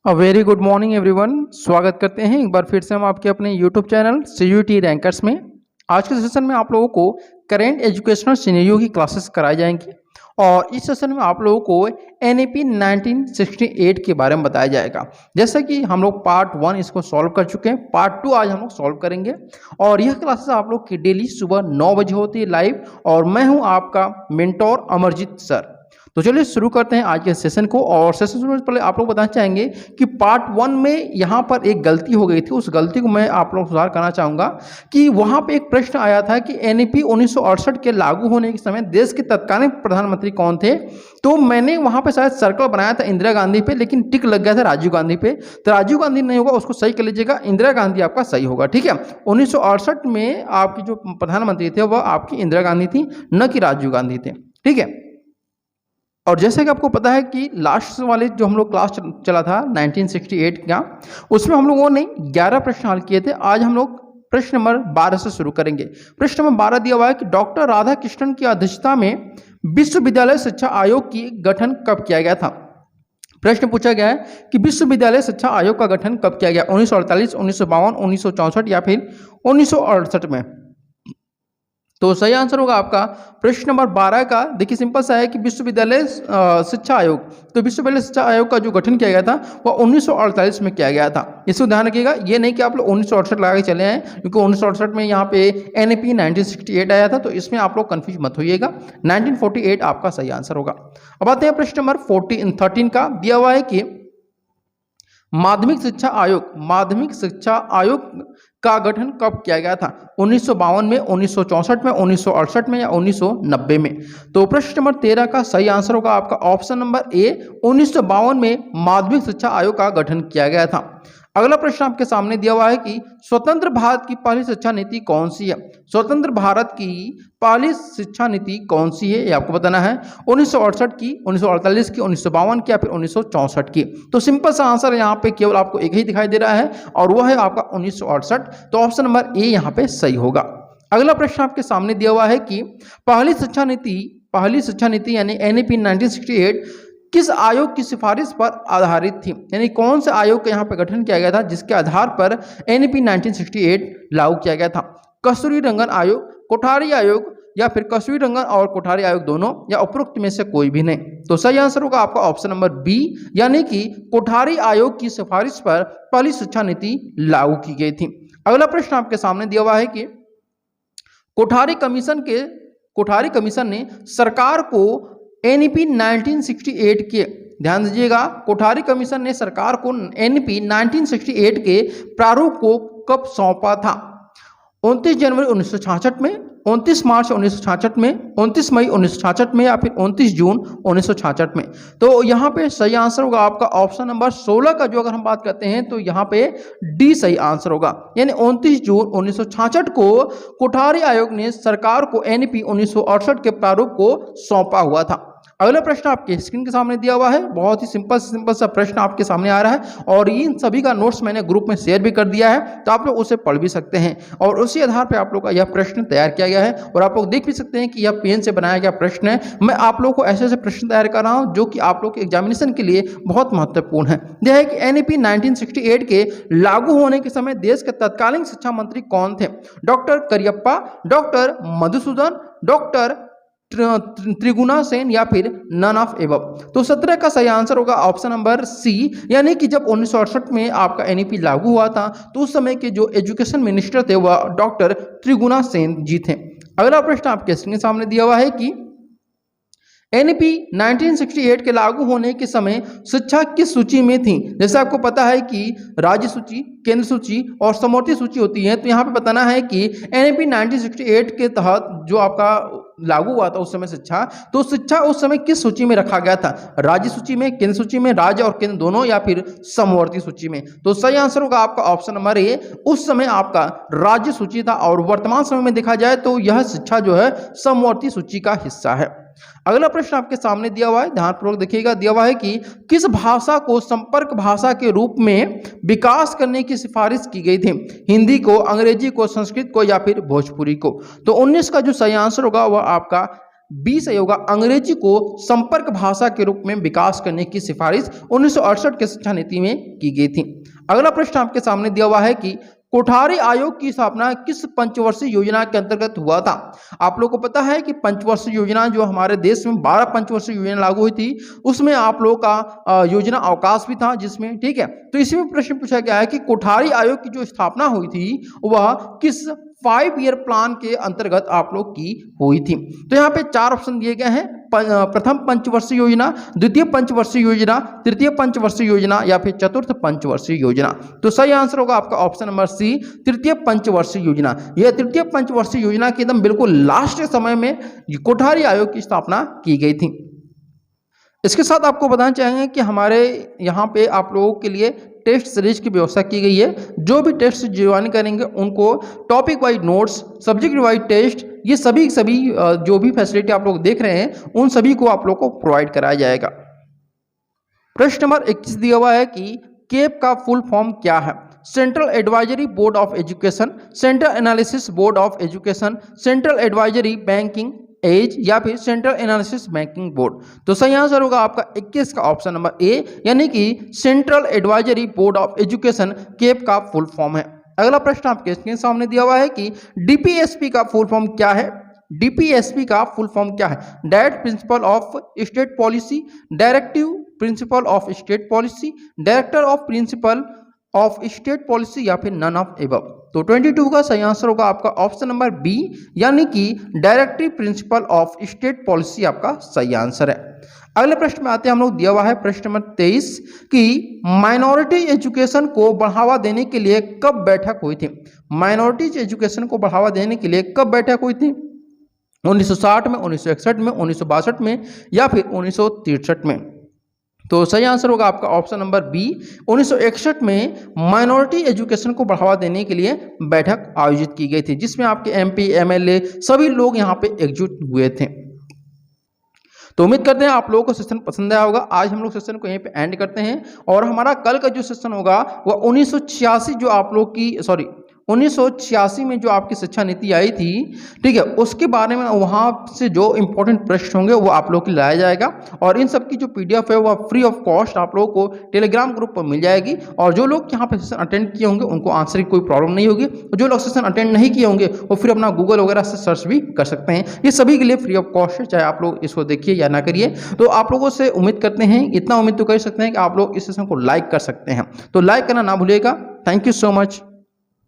Very good morning everyone. स्वागत करते हैं एक बार फिर से हम आपके अपने यूट्यूब चैनल सीयूईटी रैंकर्स में। आज के सेशन में आप लोगों को करेंट एजुकेशनल सिनेरियो की क्लासेस कराई जाएंगी और इस सेशन में आप लोगों को एनईपी 1968 के बारे में बताया जाएगा। जैसा कि हम लोग पार्ट 1 इसको सॉल्व कर चुके हैं, पार्ट 2 आज हम लोग सॉल्व करेंगे और यह क्लासेस आप लोग की डेली सुबह 9 बजे होती है लाइव और मैं हूं आपका मेंटोर अमरजीत सर। तो चलिए शुरू करते हैं आज के सेशन को। और सेशन शुरू से पहले आप लोग बताना चाहेंगे कि पार्ट 1 में यहाँ पर एक गलती हो गई थी, उस गलती को मैं आप लोग सुधार करना चाहूँगा कि वहाँ पे एक प्रश्न आया था कि एनईपी 1968 के लागू होने के समय देश के तत्कालीन प्रधानमंत्री कौन थे। तो मैंने वहाँ पे शायद सर्कल बनाया था इंदिरा गांधी पे, लेकिन टिक लग गया था राजीव गांधी पे। तो राजीव गांधी नहीं होगा, उसको सही कर लीजिएगा, इंदिरा गांधी आपका सही होगा। ठीक है, 1968 में आपकी जो प्रधानमंत्री थे वह आपकी इंदिरा गांधी थी, न कि राजीव गांधी थे। ठीक है, और जैसे कि आपको पता है कि लास्ट वाले जो हम लोग क्लास चला था 1968 का, उसमें हम लोगों ने 11 प्रश्न हल किए थे। आज हम लोग प्रश्न नंबर 12 से शुरू करेंगे। प्रश्न नंबर 12 दिया हुआ है कि डॉक्टर राधाकृष्णन की अध्यक्षता में विश्वविद्यालय शिक्षा आयोग की गठन कब किया गया था। प्रश्न पूछा गया है कि विश्वविद्यालय शिक्षा आयोग का गठन कब किया गया, 1948, 1952, 1964 या फिर 1968 में। तो सही आंसर होगा आपका प्रश्न नंबर 12 का। देखिए सिंपल सा है कि विश्वविद्यालय शिक्षा आयोग, तो विश्वविद्यालय शिक्षा आयोग का जो गठन किया गया था वह 1948 में किया गया था। इसको ध्यान रखिएगा, ये नहीं कि आप लोग 1968 लगा के चले हैं, क्योंकि 1968 में यहाँ पे एनईपी 1968 आया था, तो इसमें आप लोग कंफ्यूज मत होइएगा। 1948 आपका सही आंसर होगा। अब आते हैं प्रश्न नंबर 13 का। दिया हुआ है कि माध्यमिक शिक्षा आयोग का गठन कब किया गया था, 1952 में, 1964 में, 1968 में या 1990 में। तो प्रश्न नंबर 13 का सही आंसर होगा आपका ऑप्शन नंबर ए, 1952 में माध्यमिक शिक्षा आयोग का गठन किया गया था। अगला प्रश्न आपके सामने दिया हुआ है कि स्वतंत्र भारत की पहली शिक्षा नीति कौन सी है। स्वतंत्र भारत की पहली शिक्षा नीति कौन सी है, ये आपको बताना है। 1968 की, 1948 की, 1952 की या फिर 1964 की। तो सिंपल सा आंसर यहाँ पे केवल आपको एक ही दिखाई दे रहा है और वह है आपका 1968। तो ऑप्शन नंबर ए यहाँ पे सही होगा। अगला प्रश्न आपके सामने दिया हुआ है कि पहली शिक्षा नीति यानी एनईपी 1968 किस आयोग की सिफारिश पर आधारित थी, यानी कौन से आयोग का यहाँ पर गठन किया गया था जिसके आधार पर एनईपी 1968 लागू किया गया था। कस्तूरी रंगन आयोग, कोठारी आयोग या फिर कस्तूरी रंगन और कोठारी आयोग दोनों या उपरोक्त में से कोई भी नहीं। तो सही आंसर होगा आपका ऑप्शन नंबर बी, यानी कि कोठारी आयोग की सिफारिश पर पहली शिक्षा नीति लागू की गई थी। अगला प्रश्न आपके सामने दिया हुआ है कि कोठारी कमीशन ने सरकार को एनईपी 1968 के, ध्यान दीजिएगा, कोठारी कमीशन ने सरकार को एनईपी 1968 के प्रारूप को कब सौंपा था, 29 जनवरी 1966 में, 29 मार्च 1966 में, 29 मई 1966 में या फिर 29 जून 1966 में। तो यहाँ पे सही आंसर होगा आपका ऑप्शन नंबर 16 का। जो अगर हम बात करते हैं तो यहाँ पे डी सही आंसर होगा, यानी 29 जून 1966 को कोठारी आयोग ने सरकार को एनईपी 1968 के प्रारूप को सौंपा हुआ था। अगला प्रश्न आपके स्क्रीन के सामने दिया हुआ है, बहुत ही सिंपल सा प्रश्न आपके सामने आ रहा है और इन सभी का नोट्स मैंने ग्रुप में शेयर भी कर दिया है, तो आप लोग उसे पढ़ भी सकते हैं और उसी आधार पर आप लोग का यह प्रश्न तैयार किया गया है और आप लोग देख भी सकते हैं कि यह पेन से बनाया गया प्रश्न है। मैं आप लोग को ऐसे ऐसे प्रश्न तैयार कर रहा हूँ जो कि आप लोग के एग्जामिनेशन के लिए बहुत महत्वपूर्ण है। यह है कि एनईपी 1968 के लागू होने के समय देश के तत्कालीन शिक्षा मंत्री कौन थे, doctor Kariappa, doctor Madhusudan, doctor Triguna Sen या फिर नन ऑफ एबव। तो 17 का सही आंसर होगा ऑप्शन नंबर सी, यानी कि जब 1968 में आपका एनईपी लागू हुआ था तो उस समय के जो एजुकेशन मिनिस्टर थे वह डॉक्टर त्रिगुणा सेन जी थे। अगला प्रश्न आपके स्क्रीन के सामने दिया हुआ है कि एनईपी 1968 के लागू होने के समय शिक्षा किस सूची में थी। जैसे आपको पता है कि राज्य सूची, केंद्र सूची और समवर्ती सूची होती है, तो यहाँ पे बताना है कि एनईपी 1968 के तहत जो आपका लागू हुआ था उस समय शिक्षा, तो शिक्षा उस समय किस सूची में रखा गया था, राज्य सूची में, केंद्र सूची में, राज्य और केंद्र दोनों या फिर समवर्ती सूची में। तो सही आंसर होगा आपका ऑप्शन नंबर ए, उस समय आपका राज्य सूची था और वर्तमान समय में देखा जाए तो यह शिक्षा जो है समवर्ती सूची का हिस्सा है। अगला प्रश्न आपके सामने दिया हुआ है, ध्यानपूर्वक देखिएगा। दिया हुआ है कि किस भाषा को संपर्क भाषा के रूप में विकास करने की सिफारिश की गई थी, हिंदी को, अंग्रेजी को, संस्कृत को या फिर भोजपुरी को। तो 19 का जो सही आंसर होगा वह आपका बी सही होगा, अंग्रेजी को संपर्क भाषा के रूप में विकास करने की सिफारिश 1968 के शिक्षा नीति में की गई थी। अगला प्रश्न आपके सामने दिया हुआ है कि कोठारी आयोग की स्थापना किस पंचवर्षीय योजना के अंतर्गत हुआ था। आप लोगों को पता है कि पंचवर्षीय योजना जो हमारे देश में 12 पंचवर्षीय योजना लागू हुई थी, उसमें आप लोगों का योजना अवकाश भी था जिसमें, ठीक है। तो इसमें प्रश्न पूछा गया है कि कोठारी आयोग की जो स्थापना हुई थी वह किस 5 ईयर प्लान के अंतर्गत आप लोग की हुई थी। तो यहाँ पे 4 ऑप्शन दिए गए हैं, प्रथम पंचवर्षीय योजना, द्वितीय पंचवर्षीय योजना, तृतीय पंचवर्षीय योजना या फिर चतुर्थ पंचवर्षीय योजना। तो सही आंसर होगा आपका ऑप्शन नंबर सी, तृतीय पंचवर्षीय योजना। यह तृतीय पंचवर्षीय योजना के एकदम बिल्कुल लास्ट समय में कोठारी आयोग की स्थापना की गई थी। इसके साथ आपको बताना चाहेंगे कि हमारे यहाँ पे आप लोगों के लिए टेस्ट सीरीज की व्यवस्था की गई है। जो भी टेस्ट ज्वाइन करेंगे उनको topic wise notes, subject wise test, ये सभी जो भी फैसिलिटी आप लोग देख रहे हैं उन सभी को आप लोग को प्रोवाइड कराया जाएगा। प्रश्न नंबर 21 दिया हुआ है कि केप का फुल फॉर्म क्या है। Central advisory board of education, central analysis board of education, central advisory banking age या फिर सेंट्रल एनालिसिस बैंकिंग बोर्ड। तो सही आंसर होगा आपका 21 का ऑप्शन नंबर ए, यानी कि central advisory board of education CABE का फुल फॉर्म है। अगला प्रश्न आपके स्क्रीन सामने दिया हुआ है कि डीपीएसपी का फुल फॉर्म क्या है। डीपीएसपी का फुल फॉर्म क्या है। Direct principle of state policy, directive principle of state policy, director of principle of state policy या फिर नन ऑफ एबव। तो 22 का सही आंसर होगा आपका ऑप्शन नंबर बी, यानी कि directive principle of state policy आपका सही आंसर है। अगले प्रश्न में आते हैं हम लोग, दिया हुआ है प्रश्न नंबर 23 कि माइनॉरिटी एजुकेशन को बढ़ावा देने के लिए कब बैठक हुई थी। माइनॉरिटी एजुकेशन को बढ़ावा देने के लिए कब बैठक हुई थी। 1960 में, 1961 में, 1962 में या फिर 1963 में। तो सही आंसर होगा आपका ऑप्शन नंबर बी, 1961 में माइनॉरिटी एजुकेशन को बढ़ावा देने के लिए बैठक आयोजित की गई थी, जिसमें आपके एमपी, एमएलए सभी लोग यहाँ पे एकजुट हुए थे। तो उम्मीद करते हैं आप लोगों को सेशन पसंद आया होगा। आज हम लोग सेशन को यहीं पे एंड करते हैं और हमारा कल का जो सेशन होगा वह 1986 जो आप लोग की 1986 में जो आपकी शिक्षा नीति आई थी, ठीक है, उसके बारे में वहाँ से जो इंपॉर्टेंट प्रश्न होंगे वो आप लोग के लाया जाएगा और इन सब की जो पीडीएफ है वह फ्री ऑफ कॉस्ट आप लोगों को टेलीग्राम ग्रुप पर मिल जाएगी। और जो लोग यहाँ पे सेशन अटेंड किए होंगे उनको आंसर की कोई प्रॉब्लम नहीं होगी। जो लोग सेशन अटेंड नहीं किए होंगे वो फिर अपना गूगल वगैरह से सर्च भी कर सकते हैं। ये सभी के लिए फ्री ऑफ कॉस्ट है, चाहे आप लोग इसको देखिए या ना करिए। तो आप लोगों से उम्मीद करते हैं, इतना उम्मीद तो कर सकते हैं कि आप लोग इस सेशन को लाइक कर सकते हैं। तो लाइक करना ना भूलिएगा। Thank you so much.